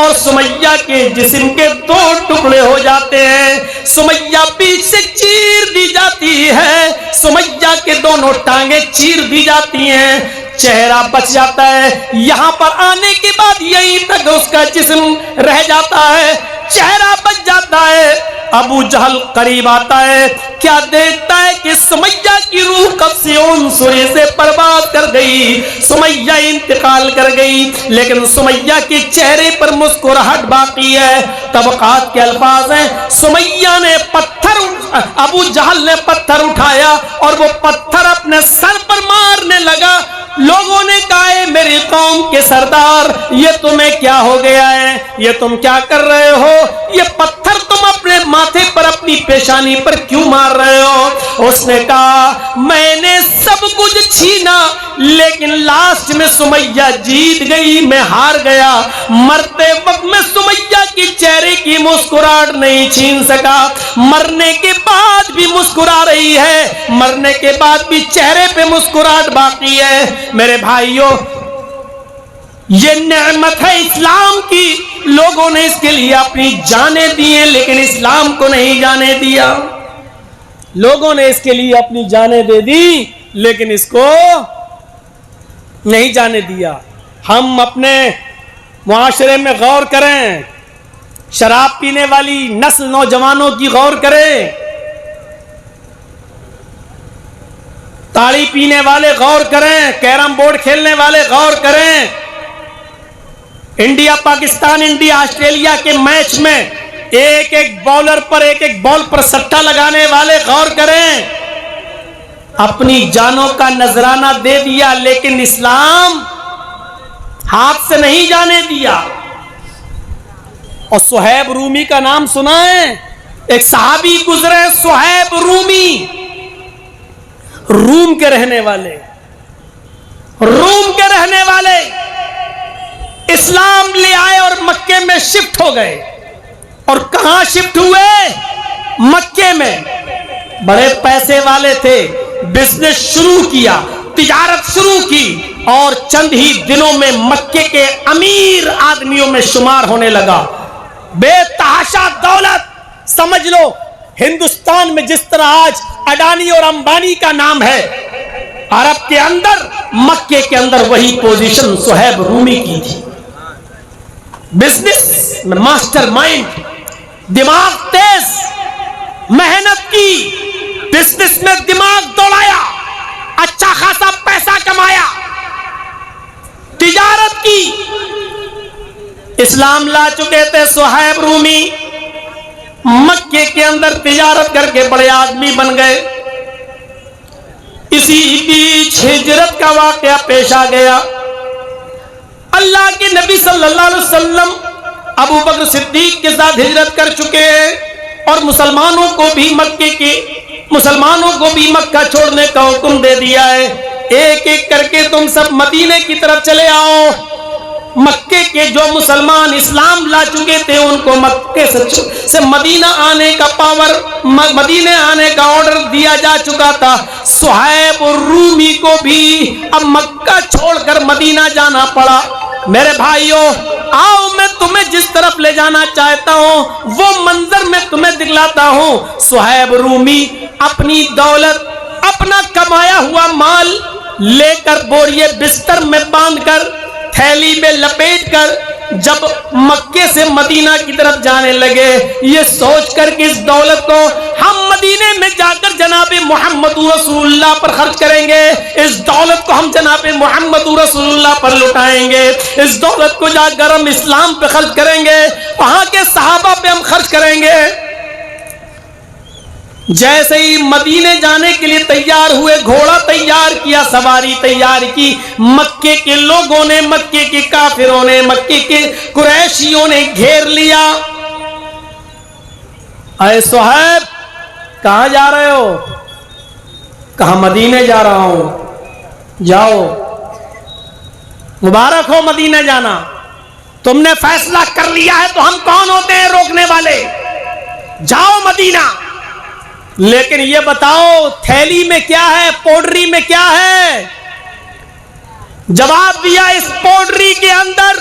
اور سمیہ کے جسم کے 2 ٹکڑے ہو جاتے ہیں. سمیہ بیچ سے چیر دی جاتی ہے, سمیہ کے دونوں ٹانگیں چیر دی جاتی ہیں, چہرہ بچ جاتا ہے. یہاں پر آنے کے بعد یہیں تک اس کا جسم رہ جاتا ہے, چہرہ بچ جاتا ہے. ابو جہل قریب آتا ہے, کیا دیکھتا ہے کہ سمیہ کی روح کب سے عنصری سے برباد کر گئی, سمیہ انتقال کر گئی, لیکن سمیہ کے چہرے پر مسکراہٹ باقی ہے. طبقات کے الفاظ ہیں, سمیہ نے ابو جہل نے پتھر اٹھایا اور وہ پتھر اپنے سر پر مارنے لگا. لوگوں نے کہا ہے میری قوم کے سردار, یہ تمہیں کیا ہو گیا ہے, یہ تم کیا کر رہے ہو, یہ پتھر تم اپنے ماتھے پر اپنی پیشانی پر کیوں مار رہے ہو. اس نے کہا میں نے سب کچھ چھینا, لیکن لاسٹ میں سمیہ جیت گئی, میں ہار گیا. مرتے وقت میں سمیہ کے چہرے کی مسکراہٹ نہیں چھین سکا, مرنے کے بعد بھی مسکرا رہی ہے, مرنے کے بعد بھی چہرے پہ مسکراہٹ باقی ہے. میرے بھائیوں, یہ نعمت ہے اسلام کی. لوگوں نے اس کے لیے اپنی جانیں دی ہیں, لیکن اسلام کو نہیں جانے دیا. لوگوں نے اس کے لیے اپنی جانیں دے دی, لیکن اس کو نہیں جانے دیا. ہم اپنے معاشرے میں غور کریں, شراب پینے والی نسل نوجوانوں کی غور کریں, تاڑی پینے والے غور کریں, کیرم بورڈ کھیلنے والے غور کریں, انڈیا پاکستان انڈیا آسٹریلیا کے میچ میں ایک ایک بالر پر ایک ایک بال پر سٹا لگانے والے غور کریں. اپنی جانوں کا نذرانہ دے دیا, لیکن اسلام ہاتھ سے نہیں جانے دیا. اور صہیب رومی کا نام سنا ہے, ایک صحابی گزرے صہیب رومی, روم کے رہنے والے, روم کے رہنے والے اسلام لے آئے اور مکے میں شفٹ ہو گئے. اور کہاں شفٹ ہوئے؟ مکے میں. بڑے پیسے والے تھے, بزنس شروع کیا, تجارت شروع کی, اور چند ہی دنوں میں مکے کے امیر آدمیوں میں شمار ہونے لگا. بے تحاشا دولت. سمجھ لو ہندوستان میں جس طرح آج اڈانی اور امبانی کا نام ہے, عرب کے اندر مکے کے اندر وہی پوزیشن صہیب رومی کی تھی. بزنس میں ماسٹر مائنڈ, دماغ تیز, محنت کی, بزنس میں دماغ دوڑایا, اچھا خاصا پیسہ کمایا, تجارت کی. اسلام لا چکے تھے صہیب رومی, مکے کے اندر تجارت کر کے بڑے آدمی بن گئے. اسی بیچ ہجرت کا واقعہ پیش آ گیا. اللہ کے نبی صلی اللہ علیہ وسلم ابو بکر صدیق کے ساتھ ہجرت کر چکے ہیں, اور مسلمانوں کو بھی مکہ چھوڑنے کا حکم دے دیا ہے. ایک ایک کر کے تم سب مدینے کی طرف چلے آؤ. مکے کے جو مسلمان اسلام لا چکے تھے ان کو مکے سے مدینہ آنے کا مدینے آنے کا آرڈر دیا جا چکا تھا. صہیب رومی کو بھی اب مکہ چھوڑ کر مدینہ جانا پڑا. میرے بھائیوں, آؤ میں تمہیں جس طرف لے جانا چاہتا ہوں وہ منظر میں تمہیں دکھلاتا ہوں. صہیب رومی اپنی دولت, اپنا کمایا ہوا مال لے کر بوریے بستر میں باندھ کر, تھیلی میں لپیٹ کر جب مکے سے مدینہ کی طرف جانے لگے, یہ سوچ کر کہ اس دولت کو ہم مدینے میں جا کر جناب محمد رسول اللہ پر خرچ کریں گے, اس دولت کو ہم جناب محمد رسول اللہ پر لٹائیں گے, اس دولت کو جا کر ہم اسلام پہ خرچ کریں گے, وہاں کے صحابہ پہ ہم خرچ کریں گے. جیسے ہی مدینے جانے کے لیے تیار ہوئے, گھوڑا تیار کیا, سواری تیار کی, مکے کے لوگوں نے, مکے کے کافروں نے, مکے کے قریشیوں نے گھیر لیا. اے صہیب کہاں جا رہے ہو؟ کہاں مدینے جا رہا ہوں. جاؤ, مبارک ہو مدینے جانا, تم نے فیصلہ کر لیا ہے تو ہم کون ہوتے ہیں روکنے والے, جاؤ مدینہ. لیکن یہ بتاؤ تھیلی میں کیا ہے, پوڈری میں کیا ہے؟ جواب دیا اس پوڈری کے اندر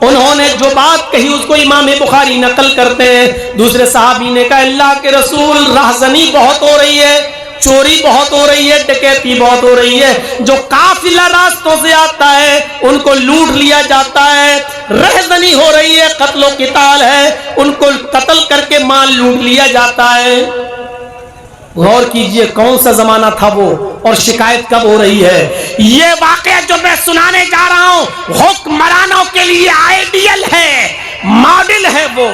انہوں نے جو بات کہی اس کو امام بخاری نقل کرتے ہیں. دوسرے صحابی نے کہا اللہ کے رسول راہزنی بہت ہو رہی ہے, چوری بہت ہو رہی ہے, ڈکیتی بہت ہو رہی ہے, جو قافلہ راستوں سے آتا ہے ان کو لوٹ لیا جاتا ہے, رہزنی ہو رہی ہے, قتل و قتال ہے, ان کو قتل کر کے مال لوٹ لیا جاتا ہے. غور کیجئے کون سا زمانہ تھا وہ اور شکایت کب ہو رہی ہے. یہ واقعہ جو میں سنانے جا رہا ہوں حکمرانوں کے لیے آئیڈیل ہے, ماڈل ہے. وہ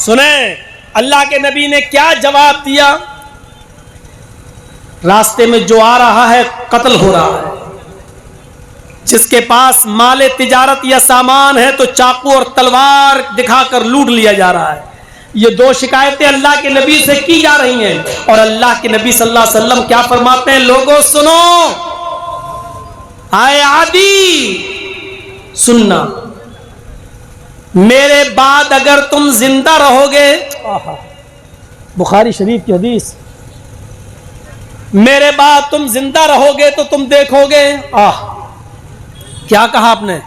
سنیں اللہ کے نبی نے کیا جواب دیا. راستے میں جو آ رہا ہے قتل ہو رہا ہے, جس کے پاس مال تجارت یا سامان ہے تو چاقو اور تلوار دکھا کر لوٹ لیا جا رہا ہے. یہ دو شکایتیں اللہ کے نبی سے کی جا رہی ہیں اور اللہ کے نبی صلی اللہ علیہ وسلم کیا فرماتے ہیں, لوگوں سنو, آئے عادی سننا, میرے بعد اگر تم زندہ رہو گے, بخاری شریف کی حدیث, میرے بعد تم زندہ رہو گے تو تم دیکھو گے. کیا کہا آپ نے؟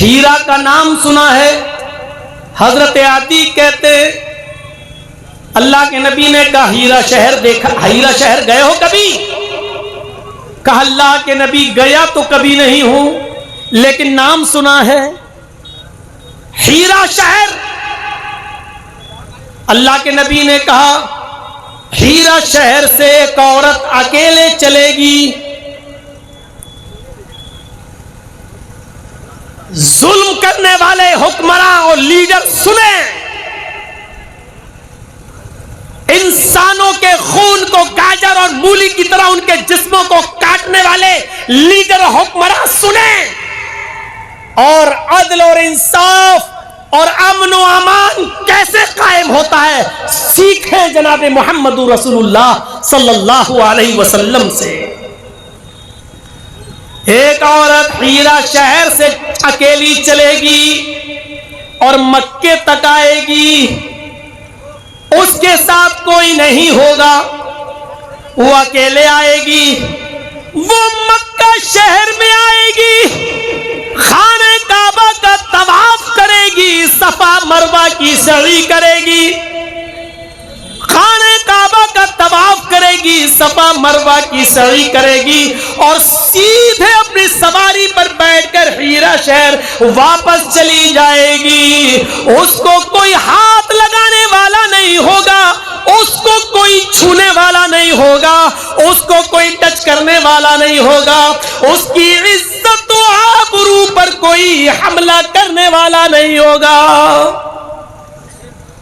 ہیرا کا نام سنا ہے. حضرت عادی کہتے اللہ کے نبی نے کہا ہیرا شہر دیکھا, ہیرا شہر گئے ہو کبھی؟ کہا اللہ کے نبی گیا تو کبھی نہیں ہوں لیکن نام سنا ہے ہیرا شہر. اللہ کے نبی نے کہا ہیرا شہر سے ایک عورت اکیلے چلے گی, ظلم کرنے والے حکمراں اور لیڈر سنیں, انسانوں کے خون کو گاجر اور مولی کی طرح ان کے جسموں کو کاٹنے والے لیڈر اور حکمراں سنیں, اور عدل اور انصاف اور امن و امان کیسے قائم ہوتا ہے سیکھیں جناب محمد رسول اللہ صلی اللہ علیہ وسلم سے. ایک عورت ہیرا شہر سے اکیلی چلے گی اور مکے تک آئے گی, اس کے ساتھ کوئی نہیں ہوگا, وہ اکیلے آئے گی, وہ مکہ شہر میں آئے گی, خانہ کعبہ کا طواف کرے گی, صفا مروہ کی سعی کرے گی, خانہ کعبہ کا طواف کرے گی, صفا مروہ کی سعی کرے گی, اور سیدھے اپنی سواری پر بیٹھ کر ہیرا شہر واپس چلی جائے گی. اس کو کوئی ہاتھ لگانے والا نہیں ہوگا, اس کو کوئی چھونے والا نہیں ہوگا, اس کو کوئی ٹچ کرنے والا نہیں ہوگا, اس کی عزت و آبرو پر کوئی حملہ کرنے والا نہیں ہوگا.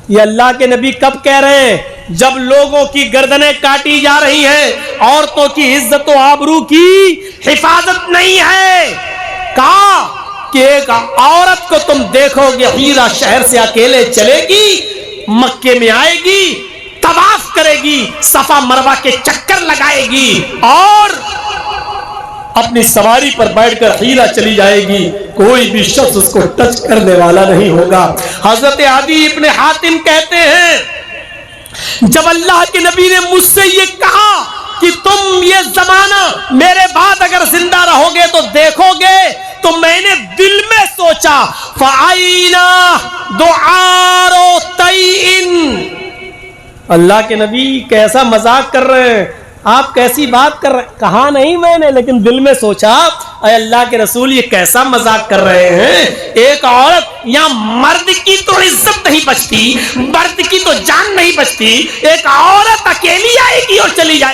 یہ اللہ کے نبی کب کہہ رہے ہیں؟ جب لوگوں کی گردنیں کاٹی جا رہی ہیں, عورتوں کی عزت و آبرو کی حفاظت نہیں ہے. کہا کہ ایک عورت کو تم دیکھو گے ہیرا شہر سے اکیلے چلے گی, مکے میں آئے گی, طواف کرے گی, صفا مروہ کے چکر لگائے گی, اور اپنی سواری پر بیٹھ کر ہیرا چلی جائے گی, کوئی بھی شخص اس کو ٹچ کرنے والا نہیں ہوگا. حضرت عدی ابن حاتم کہتے ہیں جب اللہ کے نبی نے مجھ سے یہ کہا کہ تم یہ زمانہ میرے بعد اگر زندہ رہو گے تو دیکھو گے, تو میں نے دل میں سوچا فَعَيْنَا دُعَارُ تَيْئِن, اللہ کے نبی کیسا مذاق کر رہے ہیں, آپ کیسی بات کر رہے ہیں. کہا نہیں میں نے, لیکن دل میں سوچا اے اللہ کے رسول یہ کیسا مذاق کر رہے ہیں. ایک عورت, یا مرد کی تو عزت نہیں بچتی, مرد کی تو جان نہیں بچتی, ایک عورت اکیلی آئے گی اور چلی جائے